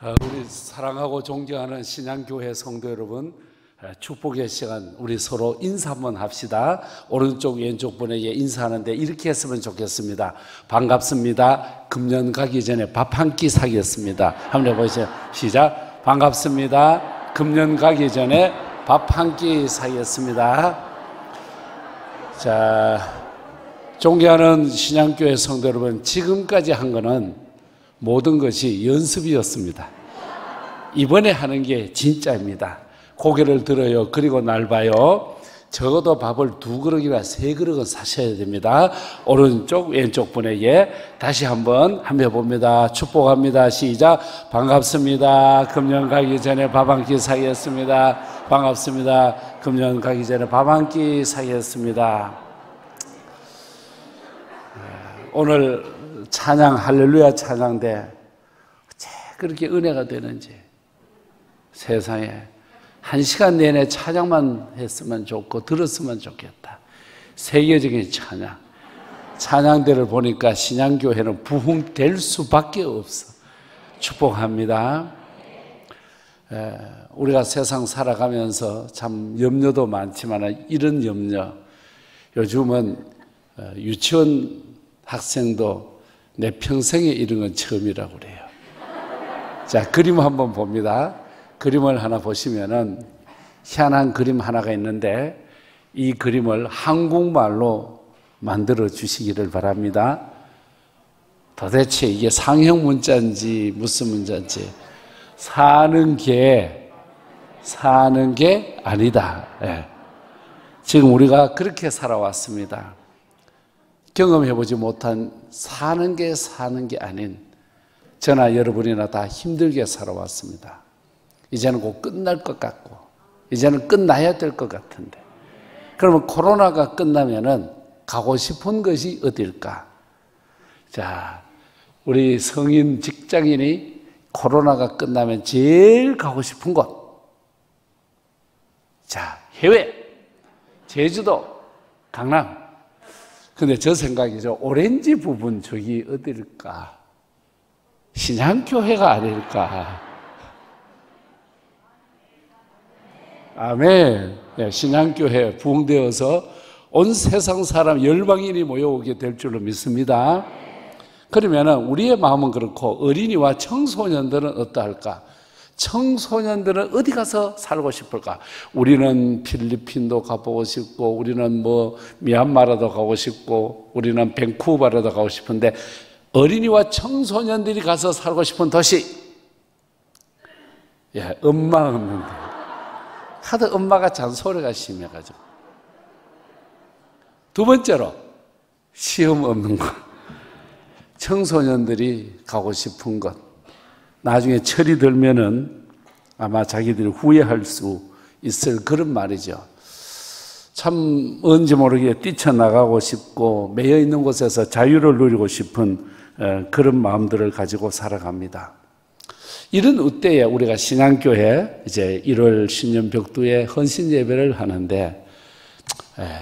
우리 사랑하고 존경하는 신양교회 성도 여러분, 축복의 시간 우리 서로 인사 한번 합시다. 오른쪽 왼쪽 분에게 인사하는데 이렇게 했으면 좋겠습니다. 반갑습니다. 금년 가기 전에 밥 한 끼 사겠습니다. 한번 해보세요. 시작. 반갑습니다. 금년 가기 전에 밥 한 끼 사겠습니다. 자, 존경하는 신양교회 성도 여러분, 지금까지 한 거는 모든 것이 연습이었습니다. 이번에 하는 게 진짜입니다. 고개를 들어요. 그리고 날 봐요. 적어도 밥을 2그릇이나 3그릇은 사셔야 됩니다. 오른쪽 왼쪽 분에게 다시 한번 해봅니다. 축복합니다. 시작. 반갑습니다. 금년 가기 전에 밥 한 끼 사겠습니다. 반갑습니다. 금년 가기 전에 밥 한 끼 사겠습니다. 오늘 찬양, 할렐루야 찬양대 어째 그렇게 은혜가 되는지, 세상에 1시간 내내 찬양만 했으면 좋고 들었으면 좋겠다. 세계적인 찬양대를 보니까 신양교회는 부흥될 수밖에 없어. 축복합니다. 우리가 세상 살아가면서 참 염려도 많지만 이런 염려, 요즘은 유치원 학생도 내 평생에 이런 건 처음이라고 그래요. 자, 그림 한번 봅니다. 그림을 하나 보시면은 희한한 그림 하나가 있는데 이 그림을 한국말로 만들어 주시기를 바랍니다. 도대체 이게 상형 문자인지 무슨 문자인지 사는 게 아니다. 예. 지금 우리가 그렇게 살아왔습니다. 경험해보지 못한 사는 게 아닌 저나 여러분이나 다 힘들게 살아왔습니다. 이제는 곧 끝날 것 같고 이제는 끝나야 될 것 같은데, 그러면 코로나가 끝나면은 가고 싶은 것이 어딜까? 자, 우리 성인 직장인이 코로나가 끝나면 제일 가고 싶은 곳, 자, 해외, 제주도, 강남. 근데 저 생각이죠. 오렌지 부분 저기 어딜까? 신양교회가 아닐까? 아멘. 네, 신양교회 부흥되어서 온 세상 사람 열방인이 모여오게 될 줄로 믿습니다. 그러면 우리의 마음은 그렇고 어린이와 청소년들은 어떠할까? 청소년들은 어디 가서 살고 싶을까? 우리는 필리핀도 가보고 싶고, 우리는 미얀마라도 가고 싶고, 우리는 밴쿠버라도 가고 싶은데, 어린이와 청소년들이 가서 살고 싶은 도시, 엄마 없는데. 하도 엄마가 잔소리가 심해가지고. 두 번째로 시험 없는 것. 청소년들이 가고 싶은 것. 나중에 철이 들면은 아마 자기들이 후회할 수 있을 그런 말이죠. 참 뭔지 모르게 뛰쳐나가고 싶고 매여 있는 곳에서 자유를 누리고 싶은 그런 마음들을 가지고 살아갑니다. 이런 때에 우리가 신앙교회 이제 1월 신년 벽두에 헌신 예배를 하는데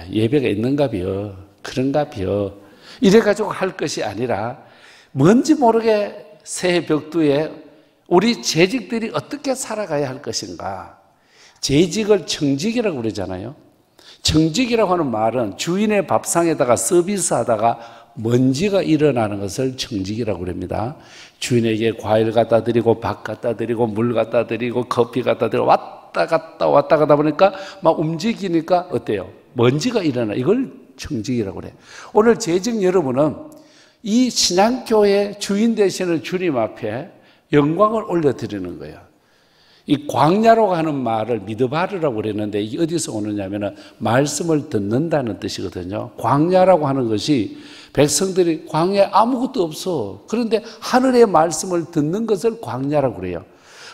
예배가 있는가비요, 그런가비요, 이래가지고 할 것이 아니라 뭔지 모르게 새해 벽두에 우리 재직들이 어떻게 살아가야 할 것인가. 재직을 청직이라고 그러잖아요. 청직이라고 하는 말은 주인의 밥상에다가 서비스하다가 먼지가 일어나는 것을 청직이라고 그럽니다. 주인에게 과일 갖다 드리고 밥 갖다 드리고 물 갖다 드리고 커피 갖다 드리고 왔다 갔다 보니까 막 움직이니까 어때요? 먼지가 일어나. 이걸 청직이라고 그래요. 오늘 재직 여러분은 이 신앙교회 주인 되시는 주님 앞에 영광을 올려드리는 거예요. 이 광야라고 하는 말을 미드바르라고 그랬는데 이게 어디서 오느냐면 말씀을 듣는다는 뜻이거든요. 광야라고 하는 것이 백성들이 광야에 아무것도 없어. 그런데 하늘의 말씀을 듣는 것을 광야라고 그래요.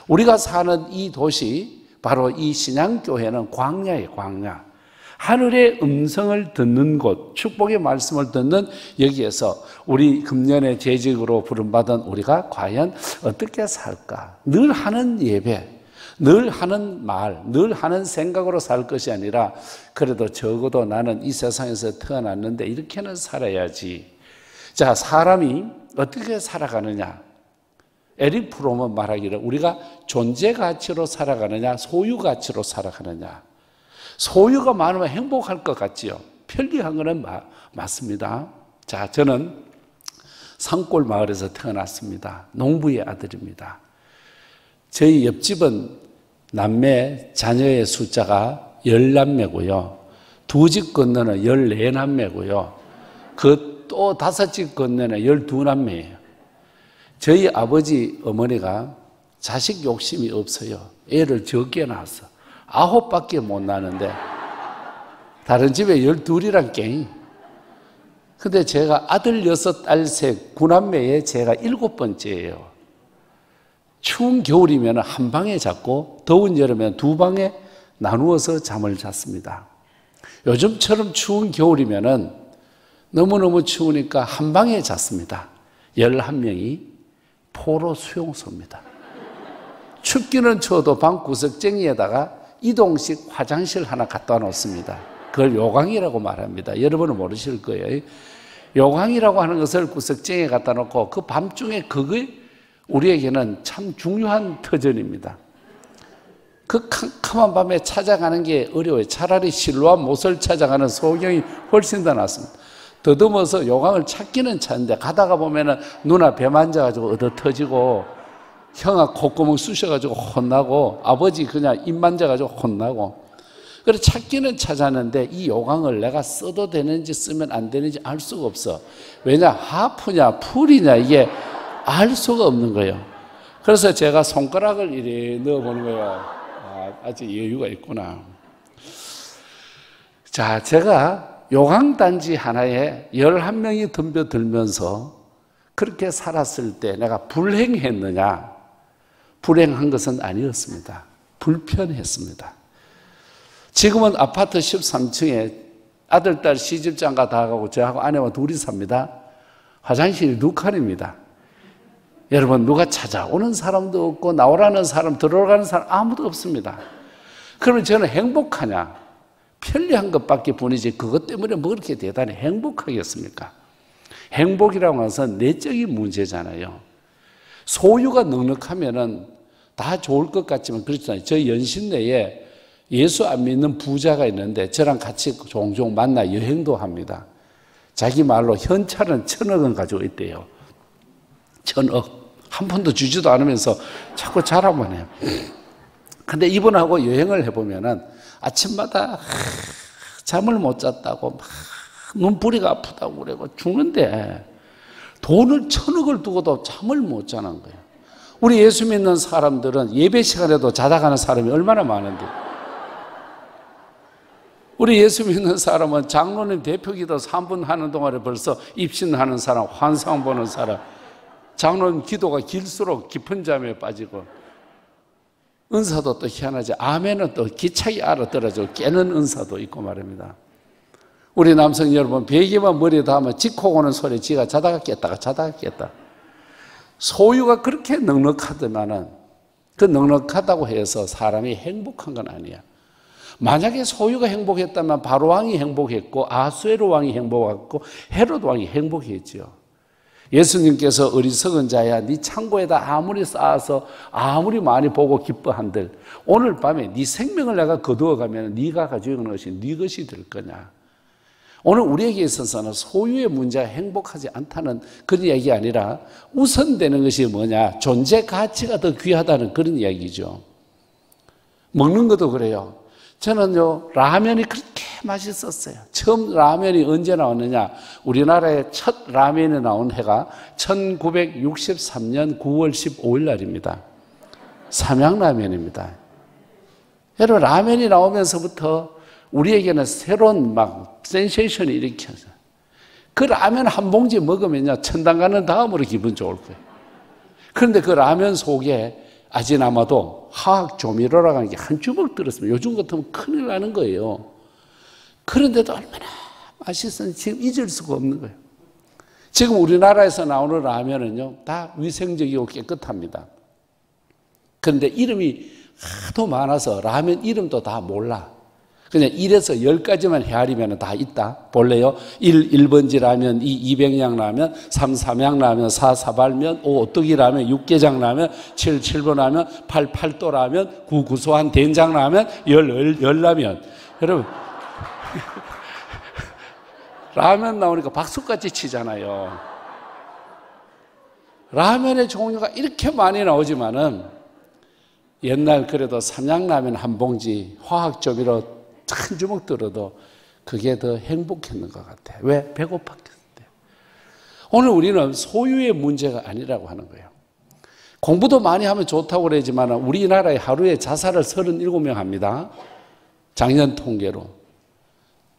우리가 사는 이 도시, 바로 이 신양교회는 광야예요, 광야. 하늘의 음성을 듣는 곳, 축복의 말씀을 듣는 여기에서 우리 금년의 재직으로 부름받은 우리가 과연 어떻게 살까? 늘 하는 예배, 늘 하는 말, 늘 하는 생각으로 살 것이 아니라 그래도 적어도 나는 이 세상에서 태어났는데 이렇게는 살아야지. 자, 사람이 어떻게 살아가느냐? 에릭 프롬은 말하기를 우리가 존재 가치로 살아가느냐 소유 가치로 살아가느냐. 소유가 많으면 행복할 것 같지요. 편리한 거는 맞습니다. 자, 저는 산골 마을에서 태어났습니다. 농부의 아들입니다. 저희 옆집은 남매 자녀의 숫자가 10남매고요. 두 집 건너는 14남매고요. 그 또 5집 건너는 12남매예요. 저희 아버지 어머니가 자식 욕심이 없어요. 애를 적게 낳았어. 9밖에 못 낳는데 다른 집에 12이란 깽이. 근데 제가 아들 6, 딸 3, 9남매에 제가 7번째예요. 추운 겨울이면 한 방에 잤고 더운 여름에는 2방에 나누어서 잠을 잤습니다. 요즘처럼 추운 겨울이면 너무너무 추우니까 한 방에 잤습니다. 11명이 포로 수용소입니다. 춥기는 추워도 방 구석쟁이에다가 이동식 화장실 하나 갖다 놓습니다. 그걸 요강이라고 말합니다. 여러분은 모르실 거예요. 요강이라고 하는 것을 구석쟁이에 갖다 놓고 그 밤중에 그게 우리에게는 참 중요한 터전입니다. 그 캄캄한 밤에 찾아가는 게 어려워요. 차라리 실로와 못을 찾아가는 소경이 훨씬 더 낫습니다. 더듬어서 요강을 찾기는 찾는데 가다가 보면은 누나 배 만져가지고 얻어 터지고 형아 콧구멍 쑤셔가지고 혼나고 아버지 그냥 입 만져가지고 혼나고 그래 찾기는 찾았는데 이 요강을 내가 써도 되는지 쓰면 안 되는지 알 수가 없어. 왜냐 하프냐 풀이냐 이게 알 수가 없는 거예요. 그래서 제가 손가락을 이렇게 넣어보는 거예요. 아직 여유가 있구나. 자, 제가 요강단지 하나에 11명이 덤벼들면서 그렇게 살았을 때 내가 불행했느냐? 불행한 것은 아니었습니다. 불편했습니다. 지금은 아파트 13층에 아들, 딸 시집장가 다 가고 저하고 아내와 둘이 삽니다. 화장실이 2칸입니다. 여러분 누가 찾아오는 사람도 없고 나오라는 사람, 들어가는 사람 아무도 없습니다. 그러면 저는 행복하냐? 편리한 것밖에 뿐이지 그것 때문에 뭐 그렇게 대단히 행복하겠습니까? 행복이라고 하는 것은 내적인 문제잖아요. 소유가 넉넉하면은 다 좋을 것 같지만 그렇잖아요. 저희 연신내에 예수 안 믿는 부자가 있는데 저랑 같이 종종 만나 여행도 합니다. 자기 말로 현찰은 1,000억은 가지고 있대요. 1,000억. 한 푼도 주지도 않으면서 자꾸 자랑만 해요. 근데 이분하고 여행을 해보면은 아침마다 잠을 못 잤다고 막 눈부리가 아프다고 그러고 죽는데 돈을 1,000억을 두고도 잠을 못 자는 거예요. 우리 예수 믿는 사람들은 예배 시간에도 자다 가는 사람이 얼마나 많은데 우리 예수 믿는 사람은 장로님 대표기도 3분 하는 동안에 벌써 입신하는 사람, 환상 보는 사람, 장로님 기도가 길수록 깊은 잠에 빠지고 은사도 또 희한하지. 아멘은 또 기차게 알아들어져 깨는 은사도 있고 말입니다. 우리 남성 여러분 베개만 머리에 닿으면 지코 오는 소리 지가 자다가 깼다가 자다가 깼다. 소유가 그렇게 넉넉하더만은 그 넉넉하다고 해서 사람이 행복한 건 아니야. 만약에 소유가 행복했다면 바로 왕이 행복했고 아수에로 왕이 행복했고 헤롯 왕이 행복했지요. 예수님께서 어리석은 자야 네 창고에다 아무리 쌓아서 아무리 많이 보고 기뻐한들 오늘 밤에 네 생명을 내가 거두어가면 네가 가지고 있는 것이 네 것이 될 거냐. 오늘 우리에게 있어서는 소유의 문제가 행복하지 않다는 그런 이야기가 아니라 우선되는 것이 뭐냐. 존재 가치가 더 귀하다는 그런 이야기죠. 먹는 것도 그래요. 저는요 라면이 그렇게 맛있었어요. 처음 라면이 언제 나왔느냐. 우리나라에 첫 라면이 나온 해가 1963년 9월 15일 날입니다. 삼양라면입니다. 여러분 라면이 나오면서부터 우리에게는 새로운 막 센세이션이 일으켜서 그 라면 한 봉지 먹으면요 천당 가는 다음으로 기분 좋을 거예요. 그런데 그 라면 속에 아지나마도 화학 조미료라고 하는 게 한 주먹 들었습니다. 요즘 같으면 큰일 나는 거예요. 그런데도 얼마나 맛있었는지 지금 잊을 수가 없는 거예요. 지금 우리나라에서 나오는 라면은요 다 위생적이고 깨끗합니다. 그런데 이름이 하도 많아서 라면 이름도 다 몰라. 그냥 1에서 10까지만 헤아리면 다 있다. 볼래요? 1번지 라면, 200양 라면, 3 라면, 4 사발면, 5 오뚜기 라면, 6게장 라면, 7번 라면, 8 팔도 라면, 9 구수한 된장 라면, 10 라면. 여러분 라면 나오니까 박수까지 치잖아요. 라면의 종류가 이렇게 많이 나오지만은 옛날 그래도 삼양라면 한 봉지 화학조미료 한 주먹 들어도 그게 더 행복했는 것 같아요. 왜? 배고팠기 때문에. 오늘 우리는 소유의 문제가 아니라고 하는 거예요. 공부도 많이 하면 좋다고 그러지만 우리나라에 하루에 자살을 37명 합니다. 작년 통계로.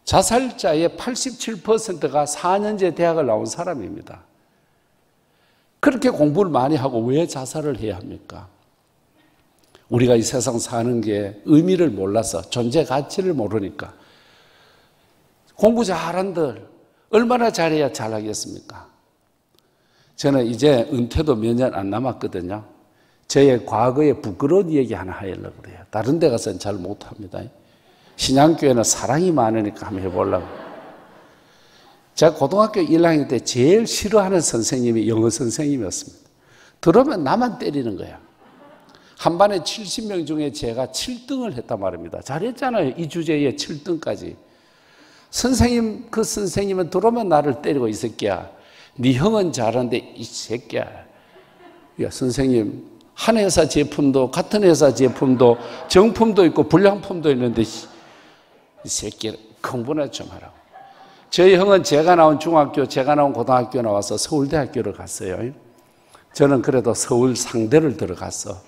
자살자의 87%가 4년제 대학을 나온 사람입니다. 그렇게 공부를 많이 하고 왜 자살을 해야 합니까? 우리가 이 세상 사는 게 의미를 몰라서, 존재 가치를 모르니까. 공부 잘한들 얼마나 잘해야 잘하겠습니까? 저는 이제 은퇴도 몇 년 안 남았거든요. 저의 과거에 부끄러운 얘기 하나 하려고 그래요. 다른 데 가서는 잘 못합니다. 신앙교회는 사랑이 많으니까 한번 해보려고. 제가 고등학교 1학년 때 제일 싫어하는 선생님이 영어 선생님이었습니다. 들어오면 나만 때리는 거야. 한 반에 70명 중에 제가 7등을 했단 말입니다. 잘했잖아요. 이 주제에 7등까지. 선생님, 그 선생님은 들어오면 나를 때리고, 이 새끼야, 네 형은 잘하는데 이 새끼야. 야, 선생님, 한 회사 제품도, 같은 회사 제품도, 정품도 있고 불량품도 있는데 이 새끼 공부나 좀 하라고. 저희 형은 제가 나온 중학교, 제가 나온 고등학교 나와서 서울대학교를 갔어요. 저는 그래도 서울 상대를 들어갔어.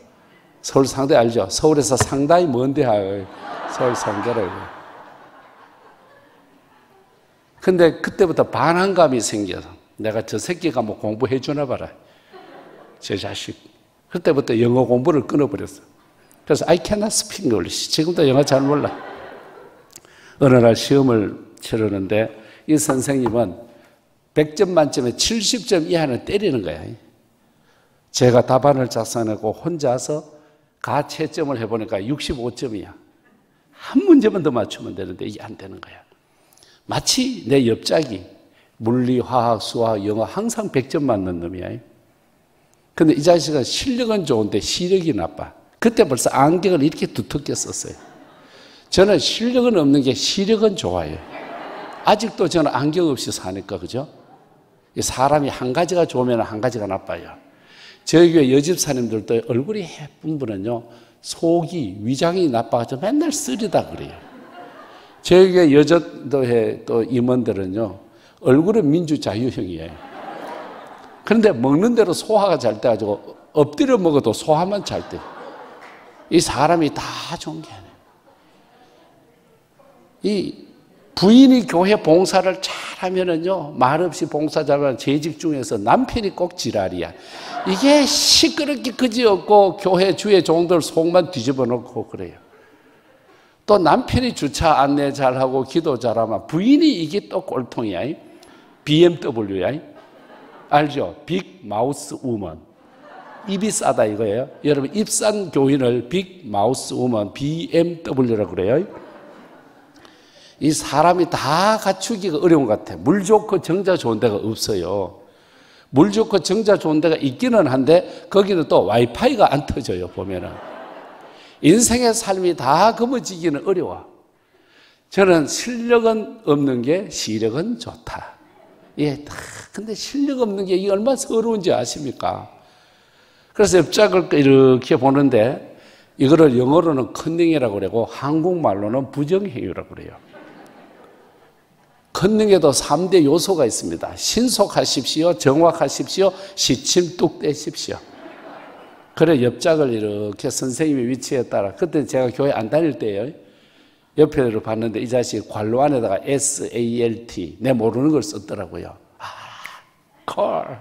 서울 상대 알죠? 서울에서 상당히 먼 대학을 서울 상대를. 근데 그때부터 반항감이 생겨서 내가 저 새끼가 뭐 공부해 주나 봐라. 제 자식. 그때부터 영어 공부를 끊어버렸어. 그래서 I cannot speak English. 지금도 영어 잘 몰라. 어느 날 시험을 치르는데 이 선생님은 100점 만점에 70점 이하는 때리는 거야. 제가 답안을 작성하고 혼자서 가채점을 해보니까 65점이야. 한 문제만 더 맞추면 되는데 이게 안 되는 거야. 마치 내 옆자기 물리, 화학, 수학, 영어 항상 100점 맞는 놈이야. 근데 이 자식은 실력은 좋은데 시력이 나빠. 그때 벌써 안경을 이렇게 두텁게 썼어요. 저는 실력은 없는 게 시력은 좋아요. 아직도 저는 안경 없이 사니까, 그죠? 사람이 한 가지가 좋으면 한 가지가 나빠요. 저희 교회 여집사님들도 얼굴이 예쁜 분은요, 속이, 위장이 나빠가지고 맨날 쓰리다 그래요. 저희 교회 여전도회 또 임원들은요, 얼굴은 민주자유형이에요. 그런데 먹는 대로 소화가 잘 돼가지고 엎드려 먹어도 소화만 잘 돼. 이 사람이 다 좋은 게 아니에요. 이 부인이 교회 봉사를 잘하면은요, 말없이 봉사 잘하면 재직 중에서 남편이 꼭 지랄이야. 이게 시끄럽게 그지없고 교회 주의 종들 속만 뒤집어 놓고 그래요. 또 남편이 주차 안내 잘하고 기도 잘하면 부인이 이게 또 꼴통이야. BMW야. 알죠? 빅 마우스 우먼. 입이 싸다 이거예요. 여러분, 입산 교인을 빅 마우스 우먼, BMW라고 그래요. 이 사람이 다 갖추기가 어려운 것 같아요. 물 좋고 정자 좋은 데가 없어요. 물 좋고 정자 좋은 데가 있기는 한데 거기는 또 와이파이가 안 터져요. 보면은 인생의 삶이 다 거머쥐기는 어려워. 저는 실력은 없는 게 시력은 좋다. 예, 다. 근데 실력 없는 게 이게 얼마나 서러운지 아십니까? 그래서 옆짝을 이렇게 보는데 이거를 영어로는 컨닝이라고 그러고 한국말로는 부정행위라고 그래요. 컨닝에도 3대 요소가 있습니다. 신속하십시오, 정확하십시오, 시침뚝 떼십시오. 그래 옆짝을 이렇게 선생님의 위치에 따라, 그때 제가 교회 안 다닐 때예요. 옆에를 봤는데 이 자식이 관로 안에다가 SALT, 내 모르는 걸 썼더라고요. 콜.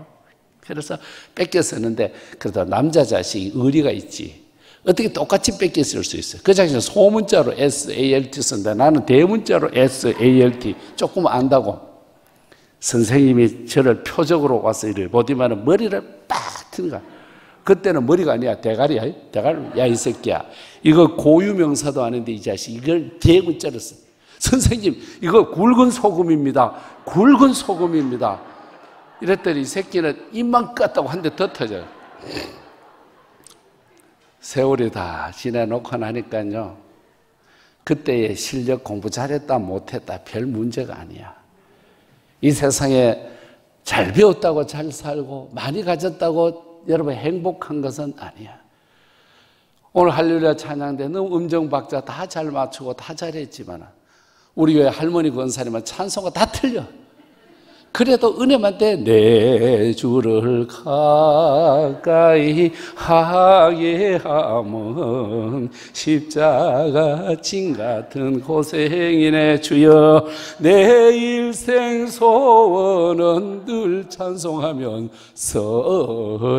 그래서 뺏겨 썼는데, 그래도 남자 자식이 의리가 있지. 어떻게 똑같이 뺏겨 쓸 수 있어요? 그 자식은 소문자로 SALT 쓴다. 나는 대문자로 SALT. 조금 안다고. 선생님이 저를 표적으로 와서 이를 보더니만 머리를 빡 트는 거야. 그때는 머리가 아니야. 대가리야. 대가리. 야, 이 새끼야. 이거 고유명사도 아닌데 이 자식 이걸 대고 쩔었어. 선생님, 이거 굵은 소금입니다. 굵은 소금입니다. 이랬더니 이 새끼는 입만 깠다고 한 대 더 터져요. 세월이 다 지나놓고 나니까요. 그때의 실력 공부 잘했다 못했다 별 문제가 아니야. 이 세상에 잘 배웠다고 잘 살고 많이 가졌다고 여러분 행복한 것은 아니야. 오늘 할렐루야 찬양대 너무 음정 박자 다 잘 맞추고 다 잘했지만 우리 교회 할머니 권사님은 찬송가 다 틀려. 그래도 은혜만 돼. 내 주를 가까이 하게 함은 십자가 진 같은 고생이네. 주여 내 일생 소원은 늘 찬송하면서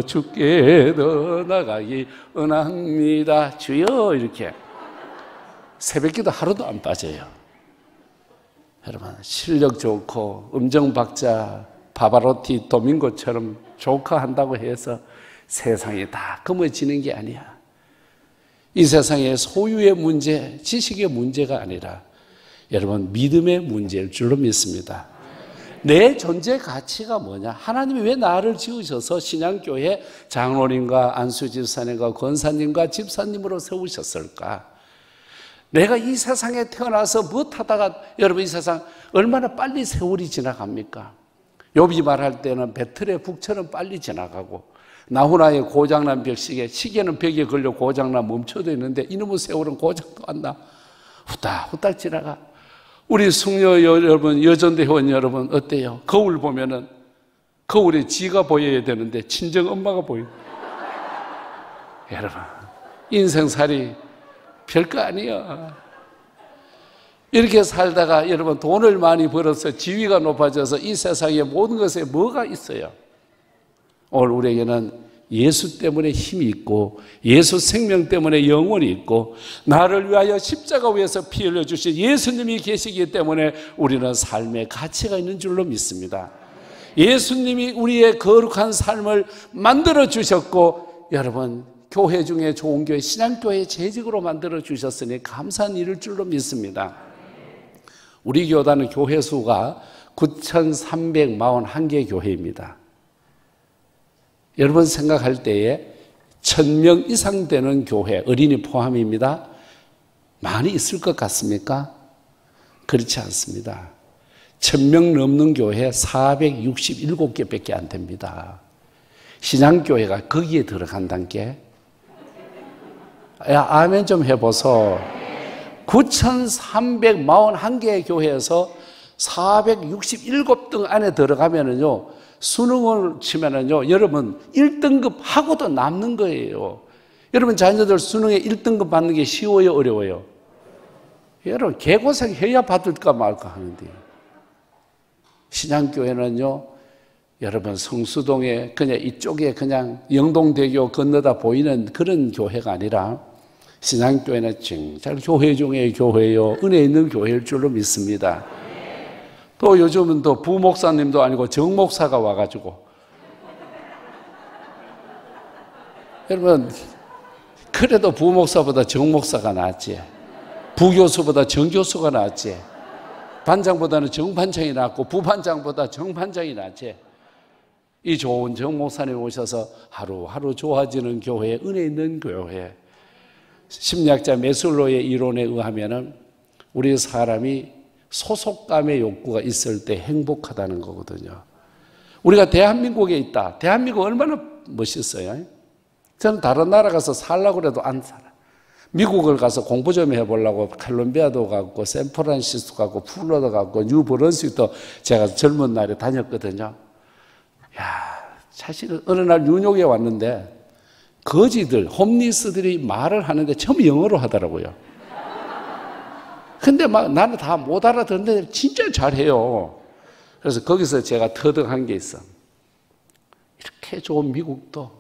주께 더 나가기 원합니다. 주여. 이렇게 새벽기도 하루도 안 빠져요. 여러분 실력 좋고 음정박자 바바로티 도밍고처럼 조카한다고 해서 세상이 다 검어지는 게 아니야. 이 세상에 소유의 문제, 지식의 문제가 아니라 여러분 믿음의 문제일 줄로 믿습니다. 내 존재 가치가 뭐냐? 하나님이 왜 나를 지으셔서 신앙교회 장로님과 안수집사님과 권사님과 집사님으로 세우셨을까? 내가 이 세상에 태어나서 무엇하다가 여러분 이 세상 얼마나 빨리 세월이 지나갑니까? 욥이 말할 때는 배틀의 북처럼 빨리 지나가고 나훈아의 고장난 벽시계, 시계는 벽에 걸려 고장난 멈춰도 있는데 이놈의 세월은 고장도 안 나. 후딱후딱 지나가. 우리 숙녀 여러분, 여전대 회원 여러분 어때요? 거울 보면은 거울에 지가 보여야 되는데 친정 엄마가 보여. 여러분 인생살이 별거 아니야. 이렇게 살다가 여러분 돈을 많이 벌어서 지위가 높아져서 이 세상에 모든 것에 뭐가 있어요? 오늘 우리에게는 예수 때문에 힘이 있고 예수 생명 때문에 영혼이 있고 나를 위하여 십자가 위에서 피 흘려주신 예수님이 계시기 때문에 우리는 삶의 가치가 있는 줄로 믿습니다. 예수님이 우리의 거룩한 삶을 만들어 주셨고 여러분 교회 중에 좋은 교회, 신앙교회 재직으로 만들어 주셨으니 감사한 일일 줄로 믿습니다. 우리 교단은 교회 수가 9,341개 교회입니다. 여러분 생각할 때에 1,000명 이상 되는 교회, 어린이 포함입니다. 많이 있을 것 같습니까? 그렇지 않습니다. 1,000명 넘는 교회 467개밖에 안 됩니다. 신앙교회가 거기에 들어간다는 게 야, 아멘 좀 해보소. 9,341개의 교회에서 467등 안에 들어가면은요, 수능을 치면은요, 여러분 1등급 하고도 남는 거예요. 여러분 자녀들 수능에 1등급 받는 게 쉬워요, 어려워요? 여러분 개고생 해야 받을까 말까 하는데 신앙교회는요, 여러분 성수동에 그냥 이쪽에 그냥 영동대교 건너다 보이는 그런 교회가 아니라 신앙교회는 정말 교회 중에 교회요, 은혜 있는 교회일 줄로 믿습니다. 또 요즘은 또 부목사님도 아니고 정목사가 와가지고 여러분 그래도 부목사보다 정목사가 낫지, 부교수보다 정교수가 낫지, 반장보다는 정반장이 낫고 부반장보다 정반장이 낫지. 이 좋은 정목사님 오셔서 하루하루 좋아지는 교회, 은혜 있는 교회. 심리학자 메슬로의 이론에 의하면 우리 사람이 소속감의 욕구가 있을 때 행복하다는 거거든요. 우리가 대한민국에 있다. 대한민국 얼마나 멋있어요. 저는 다른 나라 가서 살려고 해도 안 살아. 미국을 가서 공부 좀 해보려고 콜롬비아도 갔고 샌프란시스코 갔고 플로리다 갔고 뉴브런스윅도 제가 젊은 날에 다녔거든요. 야, 사실은 어느 날 뉴욕에 왔는데 거지들, 홈리스들이 말을 하는데 전부 영어로 하더라고요. 근데 막 나는 다 못 알아듣는데 진짜 잘해요. 그래서 거기서 제가 터득한 게 있어. 이렇게 좋은 미국도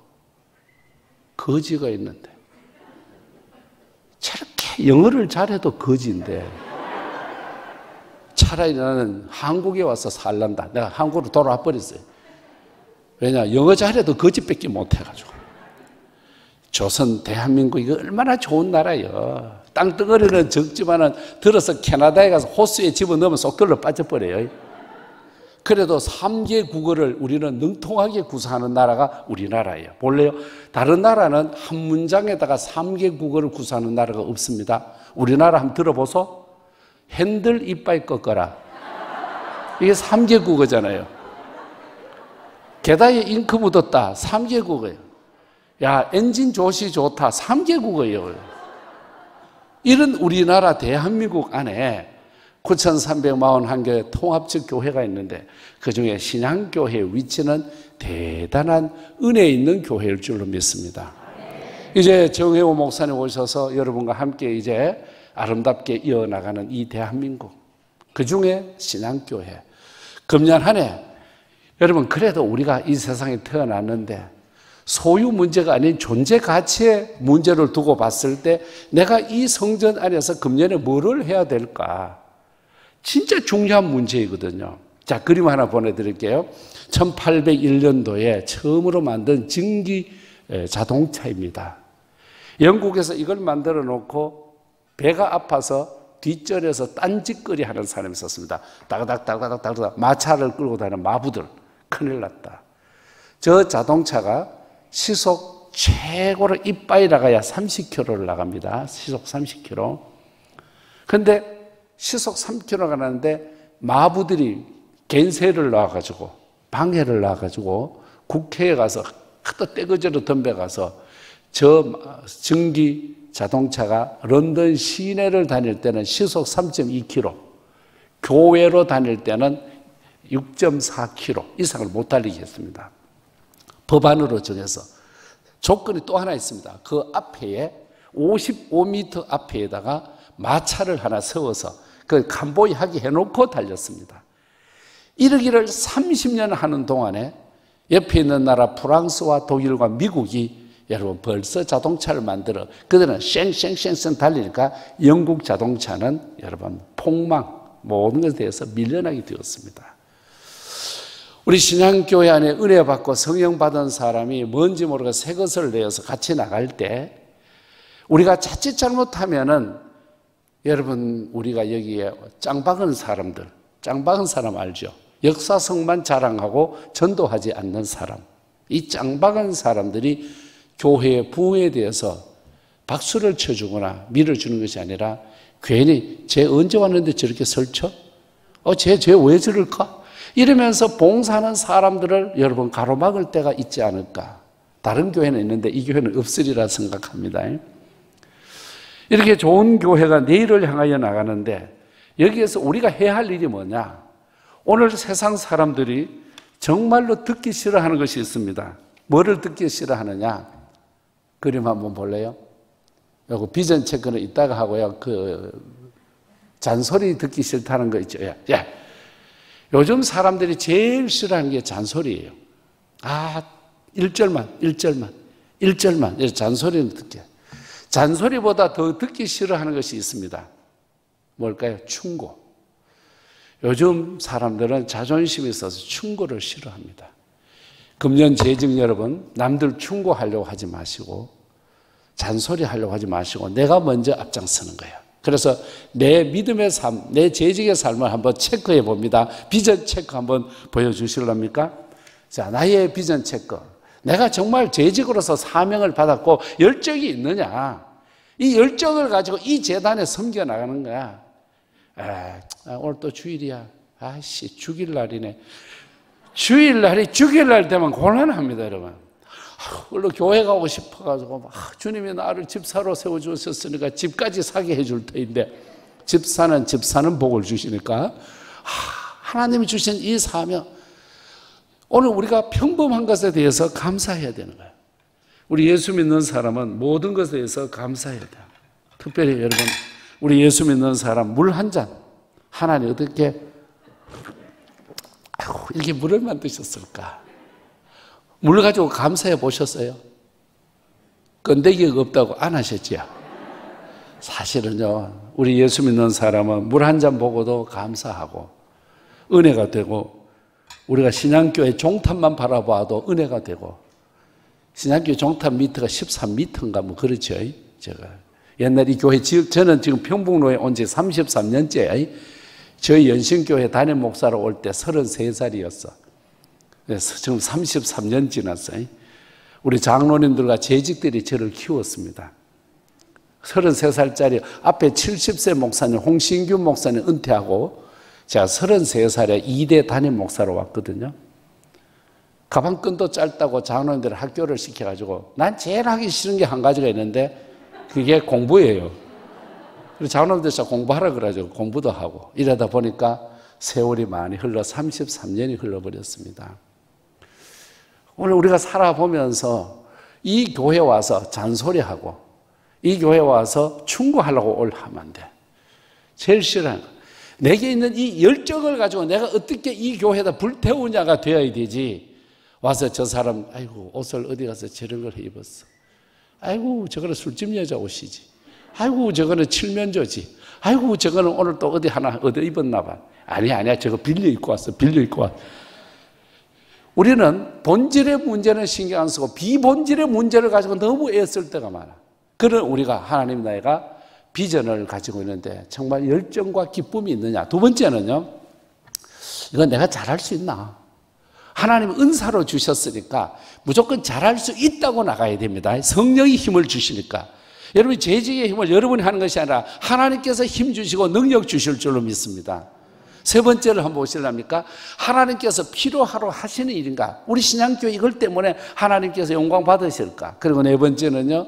거지가 있는데 저렇게 영어를 잘해도 거지인데 차라리 나는 한국에 와서 살란다. 내가 한국으로 돌아와 버렸어요. 왜냐, 영어 잘해도 거지밖에 못해가지고. 조선, 대한민국 이거 얼마나 좋은 나라예요. 땅덩어리는 적지만은 들어서 캐나다에 가서 호수에 집어넣으면 쏙 들러 빠져버려요. 그래도 3개 국어를 우리는 능통하게 구사하는 나라가 우리나라예요. 볼래요? 다른 나라는 한 문장에다가 3개 국어를 구사하는 나라가 없습니다. 우리나라 한번 들어보소. 핸들 이빨 꺾어라. 이게 3개 국어잖아요. 게다에 잉크 묻었다. 3개 국어예요. 야, 엔진 조시 좋다. 3개 국어예요. 이런 우리나라 대한민국 안에 9,341개 통합적 교회가 있는데 그중에 신앙교회의 위치는 대단한 은혜 있는 교회일 줄로 믿습니다. 이제 정혜호 목사님 오셔서 여러분과 함께 이제 아름답게 이어나가는 이 대한민국, 그중에 신앙교회. 금년 한 해 여러분, 그래도 우리가 이 세상에 태어났는데 소유 문제가 아닌 존재 가치의 문제를 두고 봤을 때 내가 이 성전 안에서 금년에 뭐를 해야 될까? 진짜 중요한 문제이거든요. 자, 그림 하나 보내드릴게요. 1801년도에 처음으로 만든 전기 자동차입니다. 영국에서 이걸 만들어 놓고 배가 아파서 뒷전에서 딴짓거리 하는 사람이 있었습니다. 따가닥 마차를 끌고 다니는 마부들. 큰일 났다. 저 자동차가 시속 최고로 이빠이 나가야 30km를 나갑니다. 시속 30km. 근데 시속 3km가 나는데 마부들이 겐세를 놔가지고 방해를 놔가지고 국회에 가서 하도 떼거지로 덤벼가서 저 전기 자동차가 런던 시내를 다닐 때는 시속 3.2km, 교외로 다닐 때는 6.4km 이상을 못 달리게 했습니다. 법안으로 정해서. 조건이 또 하나 있습니다. 그 앞에 55m 앞에다가 마차를 하나 세워서 그 칸보이 하게 해놓고 달렸습니다. 이러기를 30년 하는 동안에 옆에 있는 나라 프랑스와 독일과 미국이 여러분 벌써 자동차를 만들어 그들은 쌩쌩쌩쌩 달리니까 영국 자동차는 여러분 폭망 모든 것에 대해서 밀려나게 되었습니다. 우리 신앙교회 안에 은혜 받고 성령 받은 사람이 뭔지 모르고 새 것을 내어서 같이 나갈 때 우리가 자칫 잘못하면은 여러분 우리가 여기에 짱박은 사람들, 짱박은 사람 알죠? 역사성만 자랑하고 전도하지 않는 사람, 이 짱박은 사람들이 교회의 부흥에 대해서 박수를 쳐주거나 밀어주는 것이 아니라 괜히 쟤 언제 왔는데 저렇게 설쳐? 쟤 왜 저럴까? 이러면서 봉사하는 사람들을 여러분 가로막을 때가 있지 않을까? 다른 교회는 있는데 이 교회는 없으리라 생각합니다. 이렇게 좋은 교회가 내일을 향하여 나가는데 여기에서 우리가 해야 할 일이 뭐냐? 오늘 세상 사람들이 정말로 듣기 싫어하는 것이 있습니다. 뭐를 듣기 싫어하느냐? 그림 한번 볼래요? 요거 비전 체크는 이따가 하고요. 그 잔소리 듣기 싫다는 거 있죠. 야. 요즘 사람들이 제일 싫어하는 게 잔소리예요. 1절만 이렇게 잔소리는 듣게. 잔소리보다 더 듣기 싫어하는 것이 있습니다. 뭘까요? 충고. 요즘 사람들은 자존심이 있어서 충고를 싫어합니다. 금년 재정 여러분, 남들 충고하려고 하지 마시고 잔소리 하려고 하지 마시고 내가 먼저 앞장서는 거예요. 그래서 내 믿음의 삶, 내 재직의 삶을 한번 체크해 봅니다. 비전 체크 한번 보여주실랍니까? 자, 나의 비전 체크. 내가 정말 재직으로서 사명을 받았고 열정이 있느냐? 이 열정을 가지고 이 재단에 섬겨 나가는 거야. 오늘 또 주일이야. 죽일 날이네. 주일날이 죽일날 되면 곤란합니다, 여러분. 원래 교회 가고 싶어가지고 주님이 나를 집사로 세워주셨으니까 집까지 사게 해줄 터인데 집사는 복을 주시니까 하나님이 주신 이 사명, 오늘 우리가 평범한 것에 대해서 감사해야 되는 거예요. 우리 예수 믿는 사람은 모든 것에 대해서 감사해야 돼요. 특별히 여러분, 우리 예수 믿는 사람 물 한 잔, 하나님 어떻게 이렇게 물을 만드셨을까? 물 가지고 감사해 보셨어요? 건더기가 없다고 안 하셨죠? 사실은요, 우리 예수 믿는 사람은 물 한 잔 보고도 감사하고 은혜가 되고, 우리가 신앙교회 종탑만 바라봐도 은혜가 되고, 신약교회 종탑 미터가 13m인가 뭐 그렇죠. 제가 옛날 이 교회 저는 지금 평북로에 온 지 33년째. 저희 연신교회 담임 목사로 올 때 33살이었어. 그래서 지금 33년 지났어요. 우리 장로님들과 재직들이 저를 키웠습니다. 33살짜리 앞에 70세 목사님 홍신규 목사님 은퇴하고 제가 33살에 2대 담임 목사로 왔거든요. 가방끈도 짧다고 장로님들을 학교를 시켜가지고 난 제일 하기 싫은 게 한 가지가 있는데 그게 공부예요. 그래서 장로님들 진짜 공부하라 그래가지고 공부도 하고 이러다 보니까 세월이 많이 흘러 33년이 흘러버렸습니다. 오늘 우리가 살아보면서 이 교회 와서 잔소리하고 이 교회 와서 충고하려고 하면 안 돼. 제일 싫어하는 거. 내게 있는 이 열정을 가지고 내가 어떻게 이 교회에다 불태우냐가 되어야 되지. 와서 저 사람 아이고 옷을 어디 가서 저런 걸 입었어. 아이고 저거는 술집 여자 옷이지. 아이고 저거는 칠면조지. 아이고 저거는 오늘 또 어디 하나 얻어 입었나 봐. 아니야 저거 빌려 입고 왔어. 빌려 입고 왔어. 우리는 본질의 문제는 신경 안 쓰고 비본질의 문제를 가지고 너무 애쓸 때가 많아. 그런 우리가 하나님 나라가 비전을 가지고 있는데 정말 열정과 기쁨이 있느냐. 두 번째는요, 이건 내가 잘할 수 있나. 하나님 은사로 주셨으니까 무조건 잘할 수 있다고 나가야 됩니다. 성령이 힘을 주시니까. 여러분이 재직의 힘을 여러분이 하는 것이 아니라 하나님께서 힘 주시고 능력 주실 줄로 믿습니다. 세 번째를 한번 보실랍니까? 하나님께서 필요하러 하시는 일인가? 우리 신앙교회 이걸 때문에 하나님께서 영광 받으실까? 그리고 네 번째는요,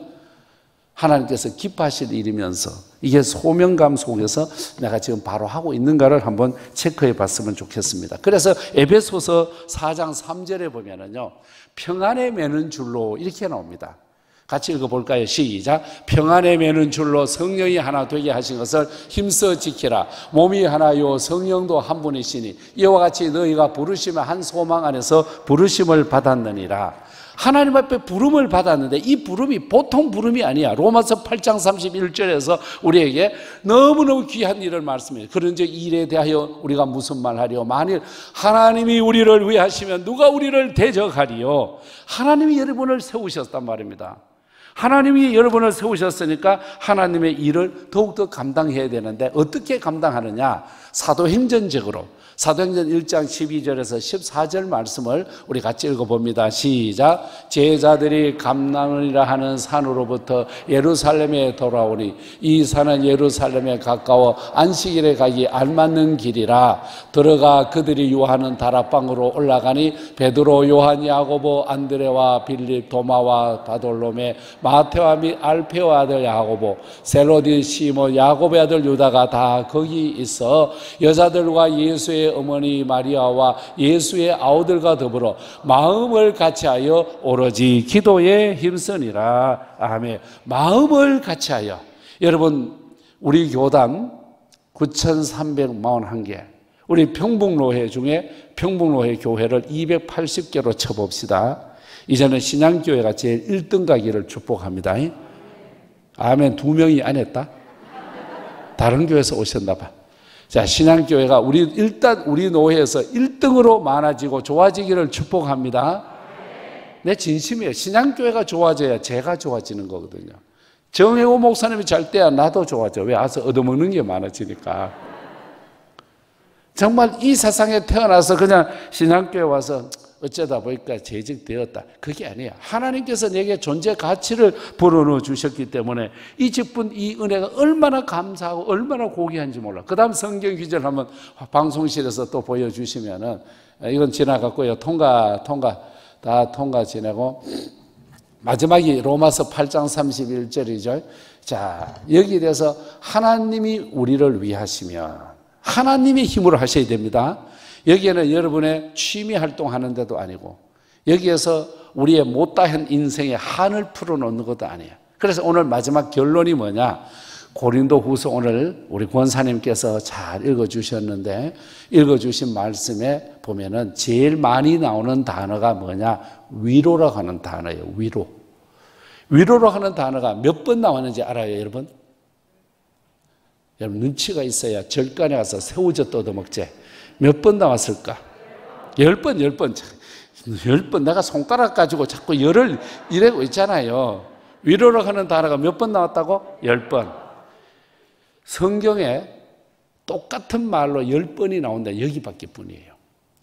하나님께서 기뻐하실 일이면서 이게 소명감 속에서 내가 지금 바로 하고 있는가를 한번 체크해 봤으면 좋겠습니다. 그래서 에베소서 4장 3절에 보면은요, 평안에 매는 줄로 이렇게 나옵니다. 같이 읽어볼까요? 시작. 평안에 매는 줄로 성령이 하나 되게 하신 것을 힘써 지키라. 몸이 하나요 성령도 한 분이시니 이와 같이 너희가 부르심의 한 소망 안에서 부르심을 받았느니라. 하나님 앞에 부름을 받았는데 이 부름이 보통 부름이 아니야. 로마서 8장 31절에서 우리에게 너무너무 귀한 일을 말씀해요. 그런즉 이 일에 대하여 우리가 무슨 말하리요? 만일 하나님이 우리를 위하시면 누가 우리를 대적하리요? 하나님이 여러분을 세우셨단 말입니다. 하나님이 여러분을 세우셨으니까 하나님의 일을 더욱더 감당해야 되는데 어떻게 감당하느냐? 사도행전적으로 사도행전 1장 12절에서 14절 말씀을 우리 같이 읽어봅니다. 시작. 제자들이 감람이라 하는 산으로부터 예루살렘에 돌아오니 이 산은 예루살렘에 가까워 안식일에 가기 알맞는 길이라. 들어가 그들이 유하는 다락방으로 올라가니 베드로, 요한, 야고보, 안드레와 빌립, 도마와 바돌로메, 마테와 및 알페오 아들 야고보, 셀로디, 시몬, 야고보의 아들 유다가 다 거기 있어 여자들과 예수의 어머니 마리아와 예수의 아우들과 더불어 마음을 같이하여 오로지 기도에 힘쓰니라. 아멘. 마음을 같이하여. 여러분, 우리 교단 9,341개, 우리 평북로회 중에 평북로회 교회를 280개로 쳐봅시다. 이제는 신앙교회가 제일 1등 가기를 축복합니다. 아멘. 2명이 안 했다? 다른 교회에서 오셨나 봐. 자, 신앙교회가 일단 우리 노회에서 1등으로 많아지고 좋아지기를 축복합니다. 내 진심이에요. 신앙교회가 좋아져야 제가 좋아지는 거거든요. 정혜호 목사님이 잘 때야 나도 좋아져. 왜? 와서 얻어먹는 게 많아지니까. 정말 이 세상에 태어나서 그냥 신앙교회 와서 어쩌다 보니까 재직되었다. 그게 아니야. 하나님께서 내게 존재 가치를 불어넣어 주셨기 때문에 이 직분, 이 은혜가 얼마나 감사하고 얼마나 고귀한지 몰라. 그 다음 성경 귀절 한번 방송실에서 또 보여주시면은, 이건 지나갔고요. 다 통과 지내고, 마지막이 로마서 8장 31절이죠. 자, 여기에 대해서 하나님이 우리를 위하시면 하나님의 힘으로 하셔야 됩니다. 여기에는 여러분의 취미 활동하는 데도 아니고 여기에서 우리의 못다한 인생의 한을 풀어놓는 것도 아니에요. 그래서 오늘 마지막 결론이 뭐냐? 고린도후서 오늘 우리 권사님께서 잘 읽어주셨는데 읽어주신 말씀에 보면은 제일 많이 나오는 단어가 뭐냐? 위로라고 하는 단어예요. 위로라고 하는 단어가 몇 번 나왔는지 알아요, 여러분? 여러분 눈치가 있어야 절간에 가서 새우젓 뜯어먹지. 몇 번 나왔을까? 10번. 10번 내가 손가락 가지고 자꾸 열을 이래고 있잖아요. 위로를 하는 단어가 몇 번 나왔다고? 10번. 성경에 똑같은 말로 10번이 나온다. 여기밖에 뿐이에요.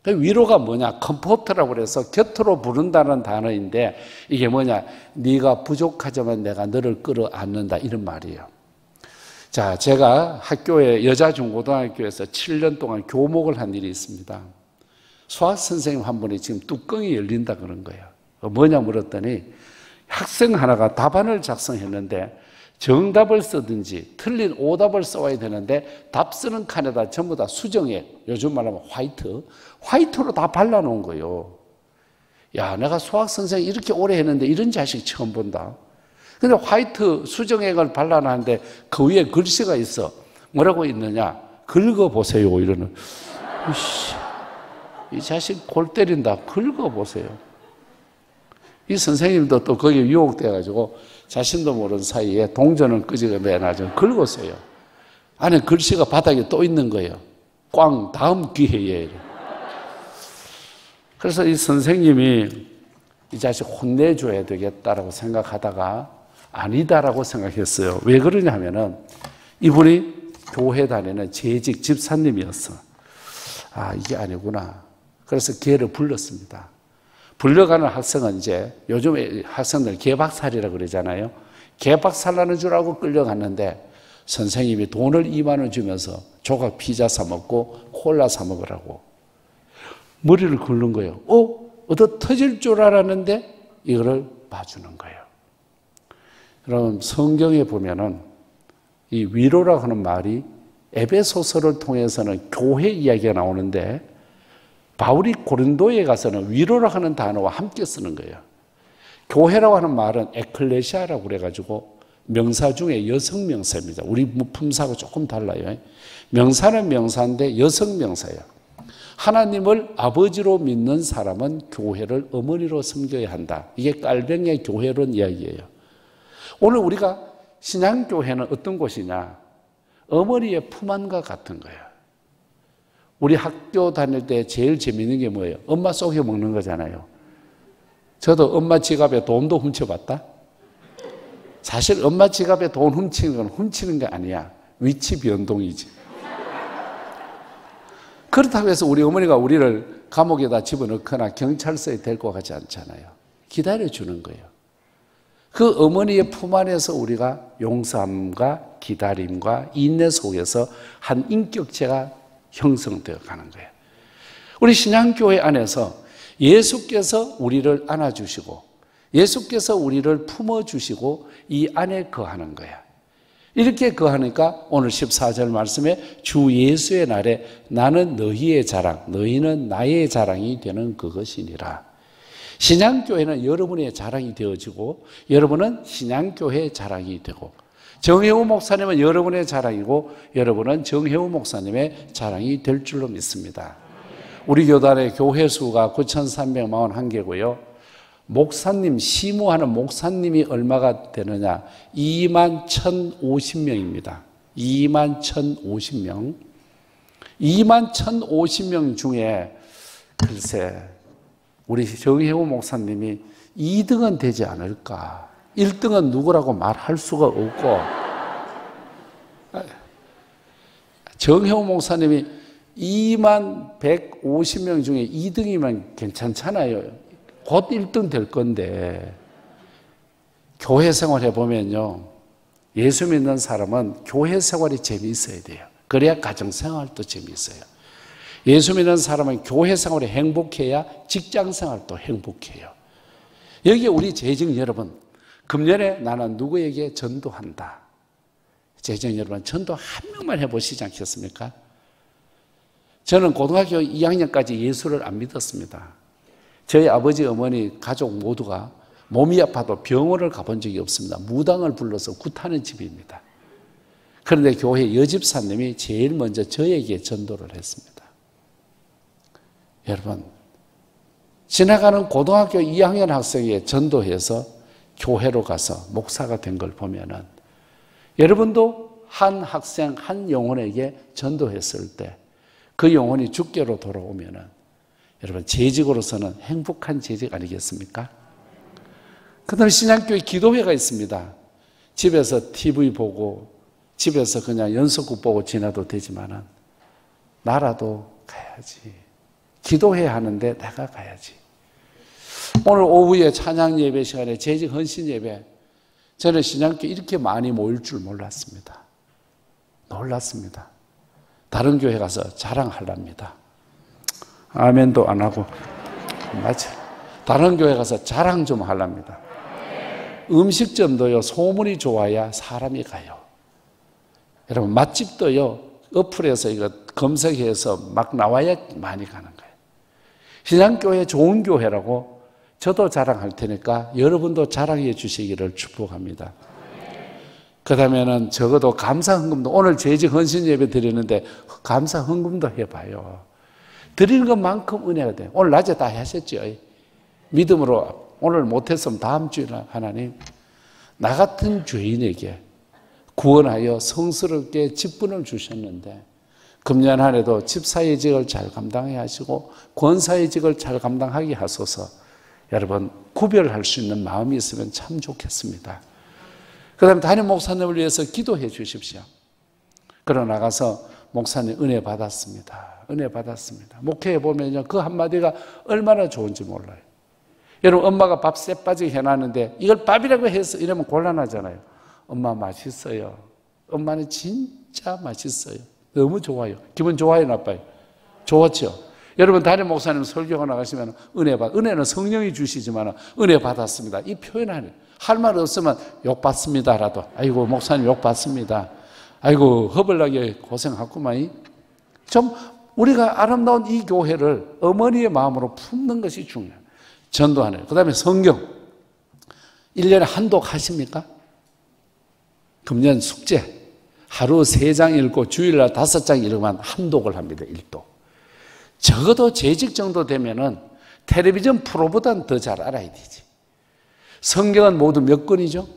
위로가 뭐냐? 컴포트라고 그래서 곁으로 부른다는 단어인데 이게 뭐냐? 네가 부족하지만 내가 너를 끌어안는다 이런 말이에요. 자, 제가 학교에 여자중고등학교에서 7년 동안 교목을 한 일이 있습니다. 수학 선생님 한 분이 지금 뚜껑이 열린다 그런 거예요. 뭐냐 물었더니 학생 하나가 답안을 작성했는데 정답을 쓰든지 틀린 오답을 써와야 되는데 답 쓰는 칸에다 전부 다 수정액, 요즘 말하면 화이트로 다 발라놓은 거예요. 야, 내가 수학 선생님 이렇게 오래 했는데 이런 자식 처음 본다. 근데 화이트 수정액을 발라놨는데 그 위에 글씨가 있어. 뭐라고 있느냐? 긁어보세요. 이러는. 이 자식 골 때린다. 긁어보세요. 이 선생님도 또 거기에 유혹돼가지고 자신도 모르는 사이에 동전을 끄집어 내놔서 긁었어요. 안에 글씨가 바닥에 또 있는 거예요. 꽝, 다음 기회에. 그래서 이 선생님이 이 자식 혼내줘야 되겠다라고 생각하다가 아니다라고 생각했어요. 왜 그러냐면은 이분이 교회 다니는 재직 집사님이었어. 아, 이게 아니구나. 그래서 걔를 불렀습니다. 불려가는 학생은 이제 요즘 학생들 개박살이라고 그러잖아요. 개박살나는 줄 알고 끌려갔는데 선생님이 돈을 2만 원 주면서 조각 피자 사 먹고 콜라 사 먹으라고 머리를 긁는 거예요. 어디 터질 줄 알았는데 이거를 봐주는 거예요. 여러분 성경에 보면은 이 위로라고 하는 말이 에베소서를 통해서는 교회 이야기가 나오는데 바울이 고린도에 가서는 위로라고 하는 단어와 함께 쓰는 거예요. 교회라고 하는 말은 에클레시아라고 그래가지고 명사 중에 여성 명사입니다. 우리 품사하고 조금 달라요. 명사는 명사인데 여성 명사예요. 하나님을 아버지로 믿는 사람은 교회를 어머니로 섬겨야 한다. 이게 깔병의 교회론 이야기예요. 오늘 우리가 신앙교회는 어떤 곳이냐? 어머니의 품 안과 같은 거예요. 우리 학교 다닐 때 제일 재밌는 게 뭐예요? 엄마 속여 먹는 거잖아요. 저도 엄마 지갑에 돈도 훔쳐봤다? 사실 엄마 지갑에 돈 훔치는 건 훔치는 게 아니야. 위치 변동이지. 그렇다고 해서 우리 어머니가 우리를 감옥에다 집어넣거나 경찰서에 데리고 가지 않잖아요. 기다려주는 거예요. 그 어머니의 품 안에서 우리가 용서함과 기다림과 인내 속에서 한 인격체가 형성되어 가는 거예요. 우리 신앙교회 안에서 예수께서 우리를 안아주시고 예수께서 우리를 품어주시고 이 안에 거하는 거야. 이렇게 거하니까 오늘 14절 말씀에 주 예수의 날에 나는 너희의 자랑, 너희는 나의 자랑이 되는 그것이니라. 신앙교회는 여러분의 자랑이 되어지고 여러분은 신앙교회의 자랑이 되고 정혜우 목사님은 여러분의 자랑이고 여러분은 정혜우 목사님의 자랑이 될 줄로 믿습니다. 우리 교단의 교회 수가 9,341개고요. 목사님, 시무하는 목사님이 얼마가 되느냐? 21,050명입니다. 21,050명. 21,050명 중에 글쎄 우리 정혜우 목사님이 2등은 되지 않을까? 1등은 누구라고 말할 수가 없고 정혜우 목사님이 21,150명 중에 2등이면 괜찮잖아요. 곧 1등 될 건데 교회 생활 해보면요. 예수 믿는 사람은 교회 생활이 재미있어야 돼요. 그래야 가정생활도 재미있어요. 예수 믿는 사람은 교회 생활이 행복해야 직장 생활도 행복해요. 여기 우리 재직 여러분, 금년에 나는 누구에게 전도한다. 재직 여러분, 전도 한 명만 해보시지 않겠습니까? 저는 고등학교 2학년까지 예수를 안 믿었습니다. 저희 아버지, 어머니, 가족 모두가 몸이 아파도 병원을 가본 적이 없습니다. 무당을 불러서 굿하는 집입니다. 그런데 교회 여집사님이 제일 먼저 저에게 전도를 했습니다. 여러분, 지나가는 고등학교 2학년 학생에 전도해서 교회로 가서 목사가 된 걸 보면은 여러분도 한 학생, 한 영혼에게 전도했을 때 그 영혼이 주께로 돌아오면은 여러분 재직으로서는 행복한 재직 아니겠습니까? 그 다음에 신앙교회 기도회가 있습니다. 집에서 TV 보고 집에서 그냥 연속극 보고 지나도 되지만은 나라도 가야지. 기도회 하는데 내가 가야지. 오늘 오후에 찬양 예배 시간에 재직 헌신 예배, 저는 신앙교회 이렇게 많이 모일 줄 몰랐습니다. 놀랐습니다. 다른 교회 가서 자랑하랍니다. 아멘도 안 하고. 맞아. 다른 교회 가서 자랑 좀 하랍니다. 음식점도요, 소문이 좋아야 사람이 가요. 여러분, 맛집도요, 어플에서 이거 검색해서 막 나와야 많이 가는 거예요. 신앙교회 좋은 교회라고 저도 자랑할 테니까 여러분도 자랑해 주시기를 축복합니다. 그 다음에는 적어도 감사 헌금도, 오늘 재직 헌신 예배 드리는데 감사 헌금도 해봐요. 드리는 것만큼 은혜가 돼요. 오늘 낮에 다 하셨죠? 믿음으로 오늘 못했으면 다음 주에 하나님, 나 같은 죄인에게 구원하여 성스럽게 직분을 주셨는데 금년 한 해도 집사의 직을 잘 감당해 하시고 권사의 직을 잘 감당하게 하소서. 여러분, 구별할 수 있는 마음이 있으면 참 좋겠습니다. 그 다음에 담임 목사님을 위해서 기도해 주십시오. 그러고 나가서 목사님 은혜 받았습니다. 은혜 받았습니다. 목회해 보면요, 그 한마디가 얼마나 좋은지 몰라요. 여러분, 엄마가 밥 쎄 빠지게 해놨는데 이걸 밥이라고 해서 이러면 곤란하잖아요. 엄마 맛있어요. 엄마는 진짜 맛있어요. 너무 좋아요. 기분 좋아요, 나빠요? 좋았죠? 여러분, 담임 목사님 설교가 나가시면 은혜는 성령이 주시지만 은혜 받았습니다. 이 표현하는, 할 말 없으면 욕 받습니다라도, 아이고, 목사님 욕 받습니다. 아이고, 허벌나게 고생하구만. 좀 우리가 아름다운 이 교회를 어머니의 마음으로 품는 것이 중요해요. 전도하네요. 그 다음에 성경. 1년에 한독 하십니까? 금년 숙제. 하루 3장 읽고 주일날 5장 읽으면 한독을 합니다. 1독. 적어도 재직 정도 되면은 텔레비전 프로보다는 더 잘 알아야 되지. 성경은 모두 몇 권이죠?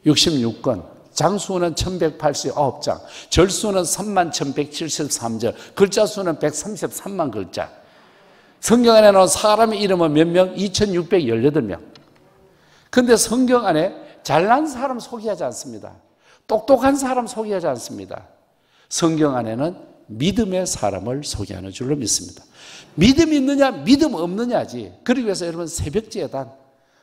66권. 장수는 1189장. 절수는 31,173절. 글자 수는 133만 글자. 성경 안에 나온 사람의 이름은 몇 명? 2,618명. 그런데 성경 안에 잘난 사람 소개하지 않습니다. 똑똑한 사람 소개하지 않습니다. 성경 안에는 믿음의 사람을 소개하는 줄로 믿습니다. 믿음이 있느냐, 믿음 없느냐지. 그러기 위해서 여러분 새벽제단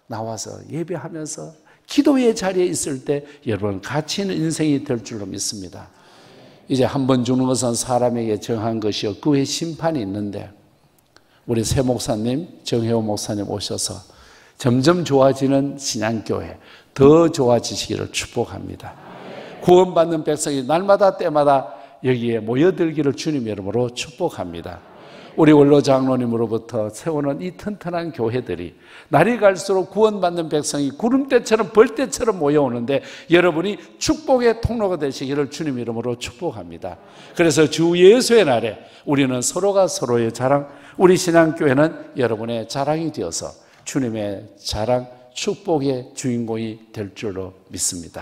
나와서 예배하면서 기도의 자리에 있을 때 여러분 가치 있는 인생이 될 줄로 믿습니다. 이제 한 번 주는 것은 사람에게 정한 것이요 그 후에 심판이 있는데 우리 새 목사님, 정혜호 목사님 오셔서 점점 좋아지는 신앙교회, 더 좋아지시기를 축복합니다. 구원받는 백성이 날마다 때마다 여기에 모여들기를 주님 이름으로 축복합니다. 우리 원로 장로님으로부터 세우는 이 튼튼한 교회들이 날이 갈수록 구원받는 백성이 구름대처럼 벌떼처럼 모여오는데 여러분이 축복의 통로가 되시기를 주님 이름으로 축복합니다. 그래서 주 예수의 날에 우리는 서로가 서로의 자랑, 우리 신앙교회는 여러분의 자랑이 되어서 주님의 자랑, 축복의 주인공이 될 줄로 믿습니다.